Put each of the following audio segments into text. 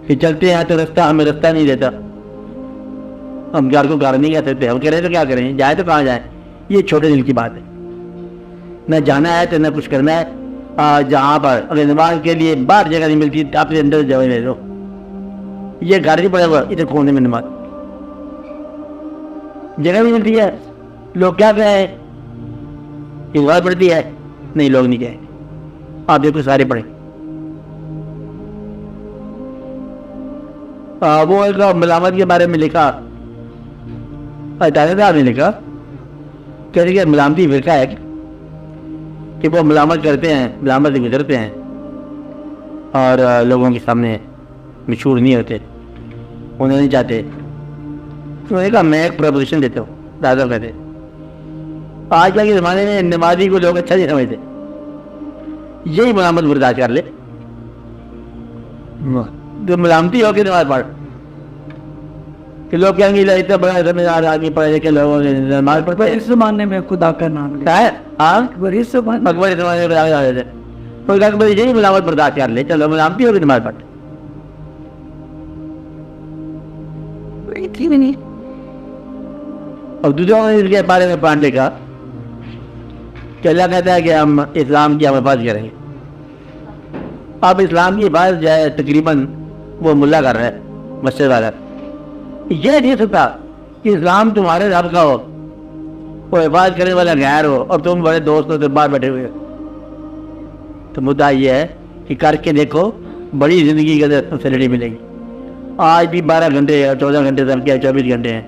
کہ چلتے ہیں تو رستہ ہمیں رستہ نہیں دیتا, ہم گھر کو گھر نہیں کہہ سکتے, ہم کہہ رہے ہیں تو کیا کریں, جائے تو کہاں جائیں. یہ چھوٹے دل کی بات ہے. نہ جانا ہے تو نہ کچھ کرنا ہے. جہاں پر اگر نماز کے لیے باہر جگہ نہیں ملتی آپ کے اندر جگہ لے لو. یہ گھر نہیں پڑے گا ادھر کونے میں نماز, جگہ بھی ملتی ہے. لوگ کیا کہیں نماز پڑھتی ہے, نہیں لوگ نہیں کہیں. آپ دیکھو سارے پڑھیں. وہ ایک ملامت کے بارے میں لکھا, نے لکھا کہ ملامتی فرقہ ہے کہ وہ ملامت کرتے ہیں, ملامت سے گزرتے ہیں اور لوگوں کے سامنے مشہور نہیں ہوتے, انہیں نہیں چاہتے. انہوں نے کہا میں ایک پروپوزیشن دیتا ہوں. دادا کہتے آج کل کے زمانے میں نمازی کو لوگ اچھا نہیں سمجھتے, یہی ملامت برداشت کر لے تو ملامتی ہو کے نماز پڑھ. کہ لوگ کہیں گے اتنا بڑا سمجھدار آدمی پڑھے لکھے لوگوں نے نماز پڑھ پڑے. اس زمانے میں خدا کا نام لے اکبر زمانے میں یہی ملامت برداشت کر لے, چلو ملامتی ہو کے نماز پڑھ. اور دوسروں نے اس کے بارے میں پڑھنے کا کہ اللہ کہتا ہے کہ ہم اسلام کی ہم حفاظت کریں گے. اب اسلام کی حفاظت جو ہے تقریباً وہ ملا کر رہا ہے مسجد والا. یہ نہیں سکتا کہ اسلام تمہارے رب کا ہو, وہ حفاظت کرنے والا غیر ہو اور تم بڑے دوستوں سے باہر بیٹھے ہوئے. تو مدعا یہ ہے کہ کر کے دیکھو, بڑی زندگی کے اندر فیسلٹی ملے گی. آج بھی 12 گھنٹے یا 14 گھنٹے تک کیا 24 گھنٹے ہیں,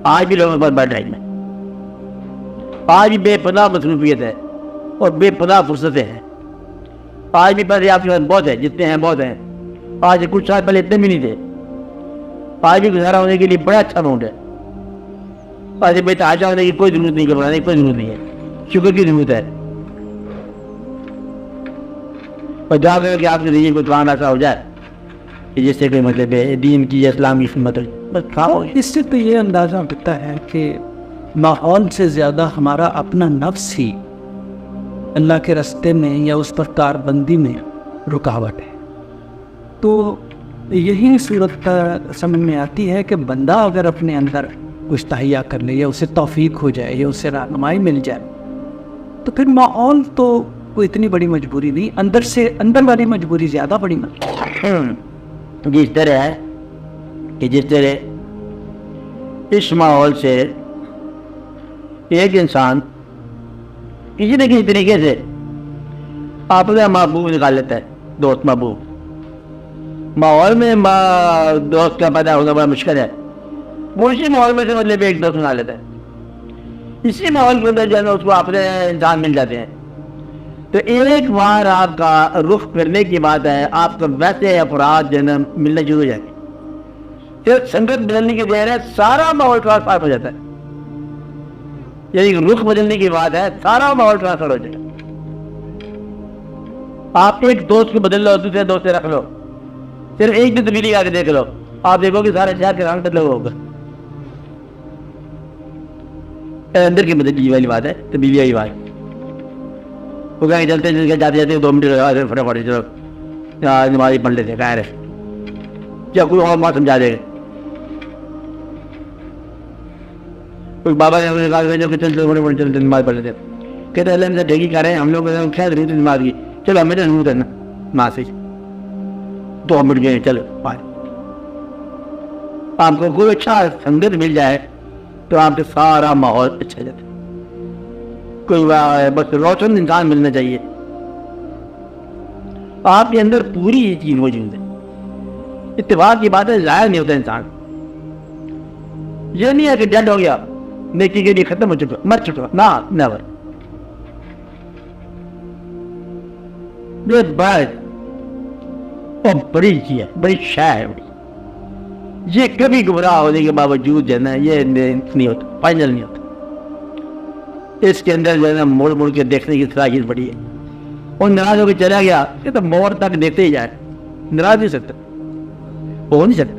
آج بھی لوگوں کے پاس بیٹھ ٹائم ہے, آج بھی بے پناہ مصروفیت ہے اور بے پناہ فرصتیں ہیں. آج بھی پیسے آپ کے پاس بہت ہے, جتنے ہیں بہت ہیں. آج کچھ سال پہلے اتنے بھی نہیں تھے. آج بھی گزارا ہونے کے لیے بڑا اچھا اماؤنٹ ہے. آج بے تحاشا ہونے کی کوئی ضرورت نہیں, گھبرانے کی کوئی ضرورت نہیں ہے, شکر کی ضرورت ہے. اور جہاں کہ آپ کے ذریعے کوئی کام ایسا ہو جائے کہ جس سے کوئی مطلب ہے دین کی یا اسلام کی خدمت ہو, بس کھاؤ. اس سے تو یہ اندازہ ہوتا ہے کہ ماحول سے زیادہ ہمارا اپنا نفس ہی اللہ کے راستے میں یا اس پر کاربندی میں رکاوٹ ہے. تو یہی صورت سمجھ میں آتی ہے کہ بندہ اگر اپنے اندر کچھ تہیا کر لے یا اسے توفیق ہو جائے یا اسے رہنمائی مل جائے تو پھر ماحول تو کوئی اتنی بڑی مجبوری نہیں, اندر سے اندر والی مجبوری زیادہ بڑی مجبوری. اس طرح ہے کہ جس طرح اس ماحول سے ایک انسان کسی نہ کسی طریقے سے اپنا محبوب نکال لیتا ہے, دوست محبوب. ماحول میں دوست کا پیدا ہونا بڑا مشکل ہے, وہ اسی ماحول میں سے مطلب ایک دوست نکال لیتا ہے. اسی ماحول کے اندر جو ہے اس کو اپنے انسان مل جاتے ہیں. تو ایک بار آپ کا رخ کرنے کی بات ہے, آپ کا ویسے افراد جو ہے ملنا شروع ہو جائیں گے. پھر سنگت بدلنے کی بجائے سارا ماحول ٹرانسفر ہو جاتا ہے. یعنی رخ بدلنے کی بات ہے, سارا ماحول ٹرانسفر ہو جائے گا. آپ ایک دوست کو بدل لو, دوسرے دوست سے رکھ لو, صرف ایک دن تبدیلی آ کے دیکھ لو, آپ دیکھو کہ سارے شہر کے رنگ بدلا ہوگا. اندر کی بدلی والی بات ہے, تبدیلی والی بات. وہ کہیں چلتے جاتے جاتے 2 منٹ لگا فٹافٹ چلو نمازی پڑھ لیتے, خیر ہے کیا کوئی اور بات سمجھا دے گا. کوئی بابا نے کہا کہ چلتے نماز پڑھ لیتے, کہتے اللہ سے ڈھیکی کر رہے ہیں ہم لوگ خیر نہیں نماز کی, چلو ہمیں نہیں کرنا ماں سے 2 منٹ گئے چلو پائے. آپ کو کوئی اچھا سنگت مل جائے تو آپ کے سارا ماحول اچھا جاتا ہے. کوئی بس روشن انسان ملنا چاہیے, آپ کے اندر پوری یہ چیز موجود ہے. اتفاق کی بات ہے, ظاہر نہیں ہوتا انسان. یہ نہیں ہے کہ ڈیڈ ہو گیا, نیکی کے لیے ختم ہو چکا, مر چکا, نہ نیور. بڑی چیز ہے, بڑی شے ہے بڑی. یہ کبھی گمراہ ہونے کے باوجود جو ہے نا یہ نہیں ہوتا, فائنل نہیں ہوتا. اس کے اندر جو ہے نا موڑ موڑ کے دیکھنے کی صلاحیت بڑی ہے. اور ناراض ہو کے چلا گیا, یہ تو موڑ تک دیکھتے ہی جائے, ناراض نہیں سکتا, ہو نہیں سکتا.